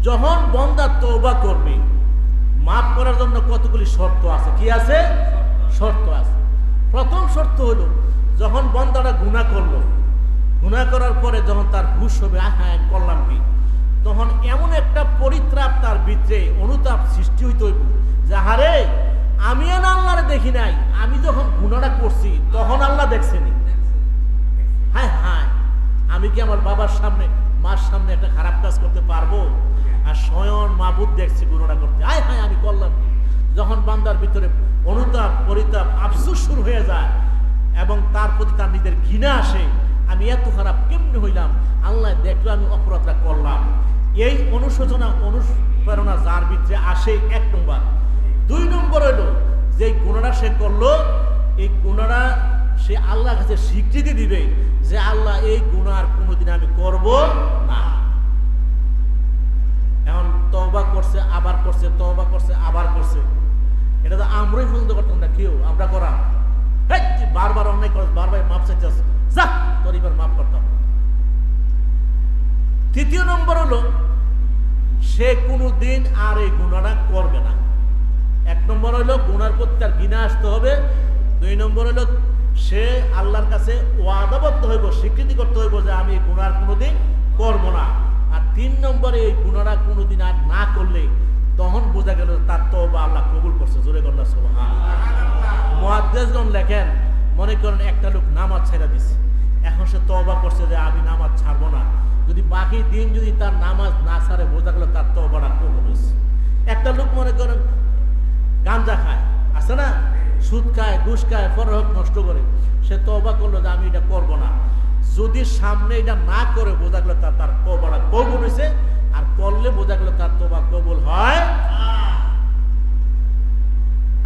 যখন বান্দা তওবা করবে, মাফ করার জন্য কতগুলি শর্ত আছে। কি আছে? শর্ত আছে। প্রথম শর্ত হলো, যখন বান্দাটা গুনাহ করলো, গুনাহ করার পরে যখন তার হুঁশ হবে, হ্যাঁ করলাম কি, তখন এমন একটা পরিত্রাপ তার ভিতরে অনুতাপ সৃষ্টি হইতে হইব যে হারে আমি আল্লাহরে দেখি নাই, আমি যখন গুনাহটা করছি তখন আল্লাহ দেখছেনি। হ্যাঁ হ্যাঁ, আমি কি আমার বাবার সামনে মার সামনে একটা খারাপ কাজ করতে পারবো? আর স্বয়ং মাবুদ দেখছি গুনাহটা করতে, হায় হায় আমি করলাম কি। যখন বান্দার ভিতরে অনুতাপ পরিতাপ আফসোস শুরু হয়ে যায় এবং তার প্রতি তার নিজের ঘৃণা আসে, আমি এত খারাপ কেমনে হইলাম, আল্লাহ দেখলো আমি অপরাধটা করলাম, এই অনুশোচনা অনুপ্রেরণা যার ভিতরে আসে, 1 নম্বর। 2 নম্বর হইলো যে গুনাহটা সে করলো, এই গুনাহটা সে আল্লাহর কাছে স্বীকৃতি দিবে যে আল্লাহ এই গুনাহ আর কোনোদিন আমি করব না। এখন তওবা করছে, আবার করছে, তওবা করছে, আবার করছে, এটা তো আমরাই পছন্দ করতাম না, কেউ আমরা করা বারবার অন্যায় করছ, বারবার মাপ চাইতেছ, যা তোর এবার মাফ করতাম। 3 নম্বর হলো সে কোনোদিন আর এই গুনাহটা করবে না। 1 নম্বর হলো গুনার প্রতি তার ঘৃণা আসতে হবে। 2 নম্বর হলো সে আল্লাহর কাছে ওয়াদাবদ্ধ হইব, স্বীকৃতি করতে হইব যে আমি এই গুনাহ কোনোদিন করব না। আর 3 নম্বরে এই গুনাহটা কোনোদিন আর না করলে তখন বোঝা গেল তার তওবা আল্লাহ কবুল করছে। জোরে বলুন সুবহানাল্লাহ। মুহাদ্দিসগণ লেখেন, মনে করেন একটা লোক নামাজ ছেড়ে দিছে, এখন সে তওবা করছে যে আমি নামাজ ছাড়বো না, যদি বাকি দিন যদি তার নামাজ না ছাড়ে বোঝা গেল তার তওবাটা কবুল হয়েছে। একটা লোক মনে করেন গাঁজা খায়, আছে না, সুদ খায়, ঘুষ খায়, পরহক নষ্ট করে, সে তওবা করলো যে আমি এটা করবো না, যদি সামনে এটা না করে বোঝা গেল তার তওবাটা কবুল হয়েছে, আর করলে বোঝা গেল তার তওবা কবুল হয়।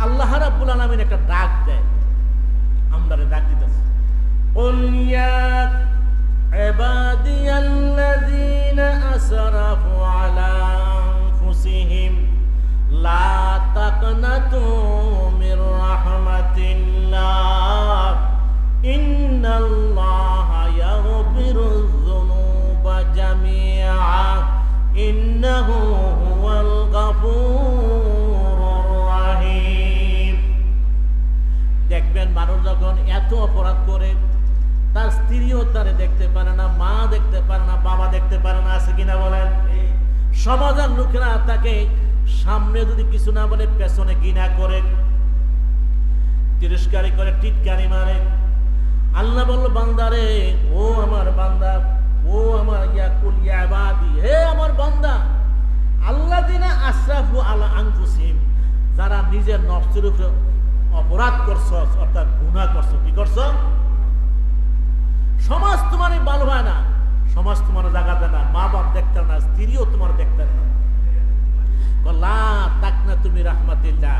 আল্লাহ রাব্বুল আলামিন একটা ডাক দেয়, আমরারে ডাক দিতেছে, কুল ইয়া ইবাদিয়াল্লাযীনা আসরাফু আলা আনফুসিহিম লা তাকনাতু মির রাহমাতিল্লাহ ইন্নাল্লাহা ইয়াগফিরুয যুনুবা জামিআ ইন্নাহু হুয়াল গাফুরুর রাহিম। দেখবেন মানুষ যখন এত অপরাধ করে, তার স্ত্রীও তারে দেখতে পারে না, মা দেখতে পারে না, বাবা দেখতে পারে না, আছে কিনা বলেন? সমাজের লোকেরা তাকে সামনে যদি কিছু না বলে পেছনে ঘৃণা করে, তিরস্কারি করে, টিটকারি মারে। আল্লাহ বলল, বান্দারে, ও আমার বান্দা, ও আমার ইয়াকুল ইয়া ইবাদি, হে আমার বান্দা, আল্লাযিনা আসরাফু আলা আনফুসিহিম, যারা নিজের নফসের উপরে অপরাধ করছো, অর্থাৎ গুনাহ করছো। কি করছো? সমাজ তোমার ভালো হয় না, সমাজ তোমার জায়গা দেয় না, মা বাপ দেখতে না, স্ত্রীও তোমার দেখতে না। লা তাকনাতু মির রাহমাতিল্লাহ,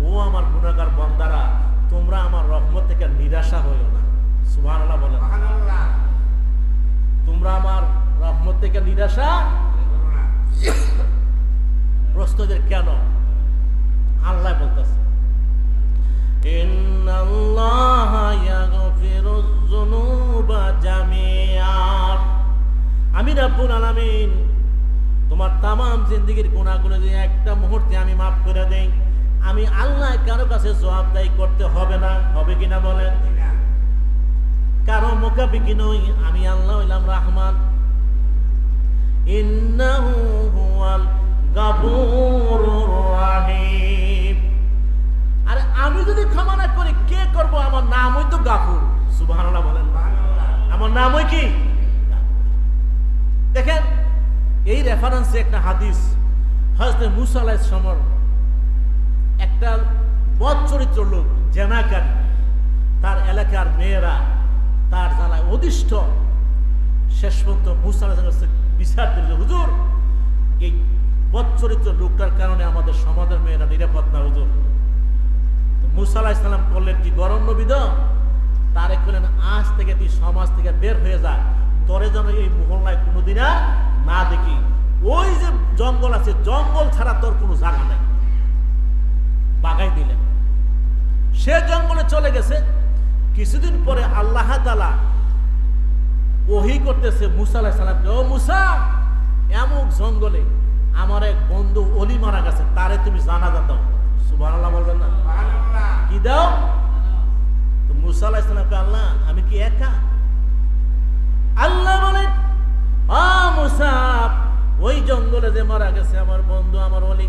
ও আমার গুনাহগার বান্দারা, তোমরা আমার রহমত থেকে নিরাশা হইও না। সুবহানাল্লাহ বলেন। তোমরা আমার রহমত থেকে নিরাশা। প্রশ্নদের কেন? আল্লাহ বলতেছে, ইন্নাল্লাহা ইয়াগফিরুয যুনুবা জামিআ, আমি রাব্বুল আলামিন তোমার তাম জিন্দেগীর গুনাহগুলো যে একটা মুহূর্তে আমি মাফ করে দেই। আমি আল্লাহ কারো কাছে জবাবদাহি করতে হবে না। হবে কিনা বলেন? কারো মুখাপিকি নই, আমি আল্লাহ হইলাম রহমান। ইন্নাহু হুয়াল গাফুরুর রাহিম। আরে আমি যদি ক্ষমা না করি কে করব? আমার নামই তো গাফুর। সুবহানাল্লাহ বলেন। আমার নামই কি? দেখেন, এই রেফারেন্সে একটা হাদিস, হযরত মুসা আলাইহিস সালাম একটা বদ চরিত্র লোক, জেনাকারী, তার এলাকার মেয়েরা তার জ্বালায় অদিষ্ঠ, শেষ পর্যন্ত মুসা আলাইহিস সালাম বিচার দিল, হুজুর এই বদ চরিত্র লোকটার কারণে আমাদের সমাজের মেয়েরা নিরাপদ না হুজুর। মুসা আলাইহিস সালাম করলেন কি? গরম নবীদ তারে করলেন, আজ থেকে তুই সমাজ থেকে বের হয়ে যা, তোরে যেন এই মহল্লায় কোনোদিন না দেখি। ওই যে জঙ্গল আছে, জঙ্গল ছাড়া তোর কোনো জায়গা নাই। বাগাই দিলেন, সে জঙ্গলে চলে গেছে। কিছুদিন পরে আল্লাহ তাআলা ওহী করতেছে মুসা আলাইহিস সালামকে, ও মুসা, এমন জঙ্গলে আমার এক বন্ধু অলি মারা গেছে, তারে তুমি জানাজা দাও। সুবহানাল্লাহ বলবেন না? কি দাও? তো মুসা আলাইহিস সালামকে, আল্লাহ আমি কি একা? আল্লাহ বলেন, মুসা, ওই জঙ্গলে যে মারা গেছে আমার বন্ধু, আমার অলি,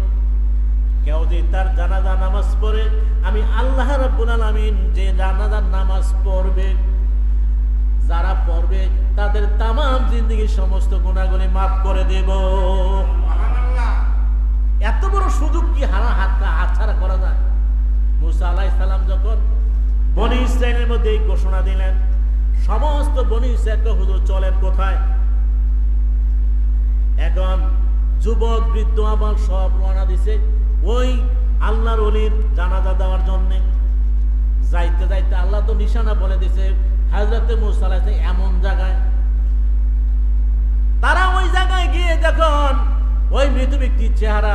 কেউ যে তার জানাজা নামাজ পড়ে, আমি আল্লাহ রাব্বুল আলামিন যে জানাজার নামাজ পড়বে, যারা পড়বে তাদের তামাম জিন্দেগির সমস্ত গুনাহগুলি মাফ করে দেব। এত বড় সুযোগ কি হাতছাড়া করা যায়? মুসা আলাইহিস সালাম যখন বনি ইসরাইলের মধ্যে এই ঘোষণা দিলেন, সমস্ত বনি ইসরাইলকে, হুজুর চলেন কোথায়? এখন যুবক বৃদ্ধ আবার সব রওনা দিছে ওই আল্লাহর ওলির জানাজা দেওয়ার জন্য। যাইতে যাইতে আল্লাহ তো নিশানা বলে দিছে হযরতে মুসা আলাইহিস সালাম এমন জায়গায়। তারা ওই জায়গায় গিয়ে যখন ওই মৃত ব্যক্তির চেহারা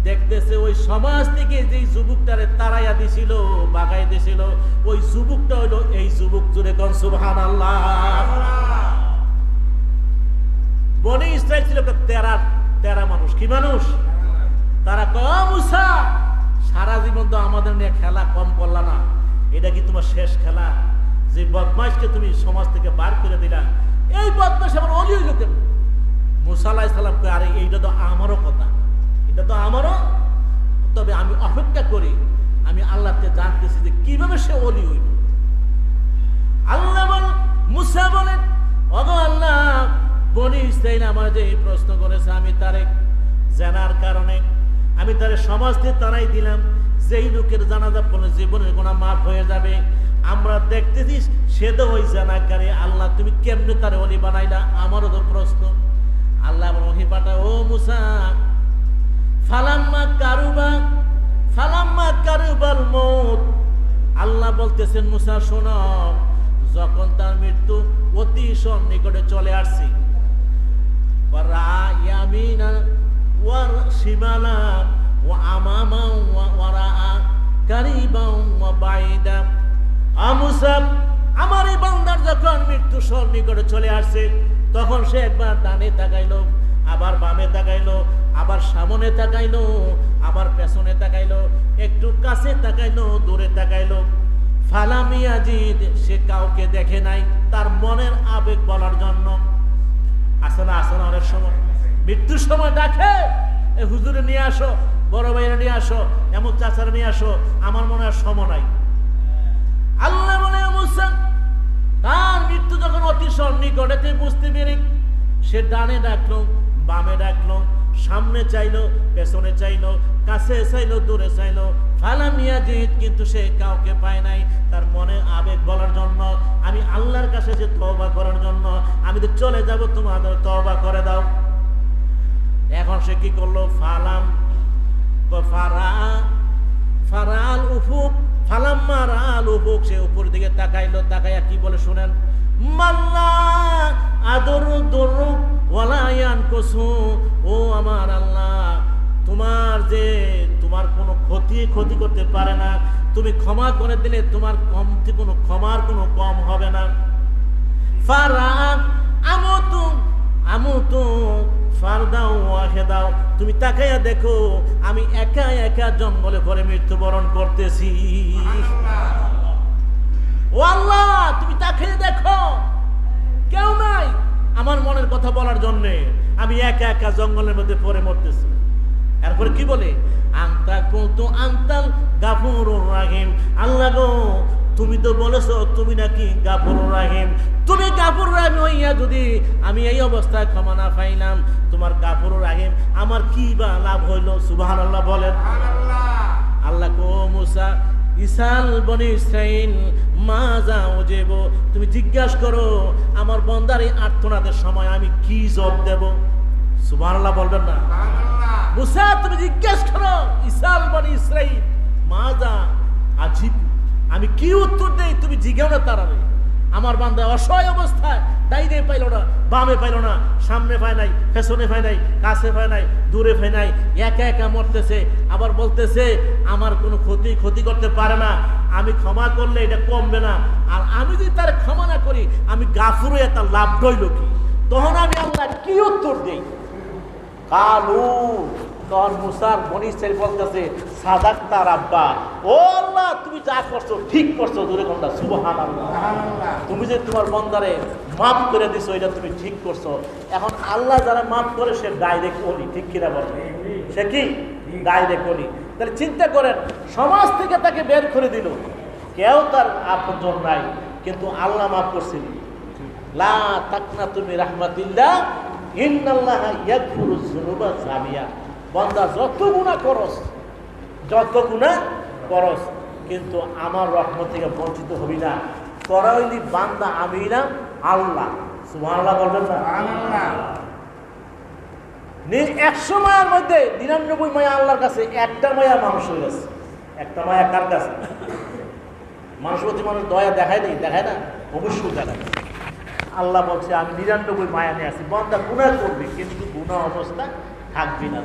দেখতেছে, ওই সমাজ থেকে যে যুবকটারে তারাইয়া দিছিল, বাগাই দিছিল, ওই যুবকটা হইলো এই যুবক। জুড়ে কোন সুবহানাল্লাহ। বনি ইসরাইল ছিল তেরা মানুষ। কি মানুষ? তারা কয়, মুসা, সারা জীবন তো আমাদের নিয়ে খেলা কম করলা না, এটা কি তোমার শেষ খেলা? যে বদমাইশকে তুমি সমাজ থেকে বার করে দিলা, এই বদমাইশ আবার অলি হইল কেন? মুসা আলাইহিস সালাম কয়, আরে এইটা তো আমারও কথা, এটা তো আমারও, তবে আমি অপেক্ষা করি, আমি আল্লাহকে জানতেছি যে কিভাবে সে অলি হইল। আল্লাহ বলেন, মুসা বলেন, ওগো আল্লাহ, বনি ইসরাইল আমার যে এই প্রশ্ন করেছে, আমি তারে জানার কারণে আমি তারে সমাজ দিয়ে তারাই দিলাম, যেই লোকের জানাজা পড়লে জীবনের গুনাহ মাফ হয়ে যাবে। আমরা দেখতেছি সে তো ওই জানাকারী, আল্লাহ তুমি কেমনে তারে অলি বানাইলা? আমারও তো প্রশ্ন। আল্লাহ ওহী পাঠায়, ও মুসা, ফালাম্মা কারুবাল মউত, আল্লাহ বলতেছেন, মুসা শোনো, যখন তার মৃত্যু অতি সন্নিকটে চলে আসছে, ইয়ামিনা ওয়া শিমালা ওয়া আমামা ওয়া রাআ কারিবা ওয়া বাইদা। মুসা, আমার এই বান্দার যখন মৃত্যু সন্নিকটে চলে আসছে, তখন সে একবার ডানে তাকাইলো, আবার বামে তাকাইলো, আবার সামনে তাকাইলো, আবার পেছনে তাকাইলো, একটু কাছে তাকাইলো, দূরে তাকাইলো। ফালামিয়াজিদ, সে কাউকে দেখে নাই। তার মনের আবেগ বলার জন্য আসে না অনেক সময় মৃত্যুর সময় ডাকে, এ হুজুরে নিয়ে আসো, বড় ভাইরা নিয়ে আসো, এমন চাচারা নিয়ে আসো, আমার মনে আর সময় নাই। আল্লাহ বলে, মুসা, তার মৃত্যু যখন অতি সন্নিকটে বুঝতে পেরে সে ডানে ডাকলো, বামে ডাকলো, সামনে চাইলো, পেছনে চাইলো, কাছে চাইলো, দূরে চাইলো, ফালামিয়াজিদ, কিন্তু সে কাউকে পায় নাই। তার মনে আবেগ বলার জন্য, আমি আল্লাহর কাছে যে তওবা করার জন্য, আমি তো চলে যাব, তোমাদের তওবা করে দাও। এখন সে কি করলো? ফারাল উফুক, ফালাম্মা রাআল উফুক, সে উপর দিকে তাকাইলো, তাকাইয়া কি বলে শুনেন, মাল্লা আদরু দুরু ওয়ালা ইয়ানকুসু, ও আমার আল্লাহ, তোমার কোনো ক্ষতি করতে পারে না, তুমি ক্ষমা করে দিলে তোমার ক্ষমার কোনো কম হবে না। ফারা আমুতু ফারদাও ওয়াহিদাও, তুমি তাকাইয়া দেখো, আমি একা একা জঙ্গলে ঘরে মৃত্যুবরণ করতেছি। ও আল্লাহ, তুমি তাকাইয়া দেখো, কেউ নাই আমার মনের কথা বলার জন্য, আমি একা একা জঙ্গলের মধ্যে পড়ে মরতেছি। এরপরে কি বলে, আনতাল গাফুরুর রাহিম, আল্লাহ গো, তুমি তো বলেছো তুমি নাকি গাফুরুর রাহিম, তুমি গাফুর রাহিম হইয়া যদি আমি এই অবস্থায় ক্ষমা না পাইলাম, তোমার গাফুরুর রাহিম আমার কি বা লাভ হইল? সুবহানাল্লাহ বলেন। আল্লাহ কো, মুসা, ইসাল বনি ইসরাইল মাজা ওজেব, তুমি জিজ্ঞাসা করো আমার বান্দার এই আর্তনাদের সময় আমি কি জবাব দেব? সুবহানাল্লাহ বলবেন না? মুসা, তুমি জিজ্ঞাসা করো ইসাল বনি ইসরাইল মাজা আজিব, আমি কি উত্তর দেই তুমি জিজ্ঞাসা না। তারাবে আমার বান্দা অসহায় অবস্থায়, ডাইনে পাইল না, বামে পাইল না, সামনে পায় নাই, পেছনে পায় নাই, কাছে পায় নাই, দূরে পায় নাই, একা একা মরতেছে, আবার বলতেছে আমার কোনো ক্ষতি করতে পারে না, আমি ক্ষমা করলে এটা কমবে না, আর আমি যদি তার ক্ষমা না করি আমি গাফুর হয়ে তার লাভ রইল কি? তখন আমি আল্লাহ কি উত্তর দেই? কালু, তখন মুসার বনি ইসরাইল বলতেছে সাদাক্তা রাব্বা, ও আল্লাহ তুমি যা করছো ঠিক করছো, দূরে কোনটা সুবহানাল্লাহ, তুমি যে তোমার বন্দারে মাফ করে দিছো এটা তুমি ঠিক করছো। এখন আল্লাহ যারা মাফ করে সে ডাইরেক্ট ওলি, ঠিক কিনা বলে, সে কি ডাইরেক্ট ওলি। তাহলে চিন্তা করেন, সমাজ থেকে তাকে বের করে দিল, কেউ তার আপনজন নাই, কিন্তু আল্লাহ মাফ করছিল। লা তাকনাতু মির রাহমাতিল্লাহ ইন্নাল্লাহা ইয়াগফিরুয যুনুবা জামিয়া। বান্দা যত গুনাহ করস কিন্তু আমার রহমত থেকে বঞ্চিত হবি না। তোরা হইলি বান্দা, আমি না আল্লাহ। সুবহানাল্লাহ বলবেন না? সুবহানাল্লাহ। 100 মায়ার মধ্যে 99 মায়া আল্লাহর কাছে, একটা মায়া মানুষের কাছে। একটা মায়া কার কাছে? মানুষ প্রতি মানুষ দয়া দেখায় না? অবশ্যই দেখায়। আল্লাহ বলছে আমি 99 মায়া নিয়ে আসি, বান্দা গুনাহ করবি কিন্তু গুনাহ অবস্থা থাকবি না।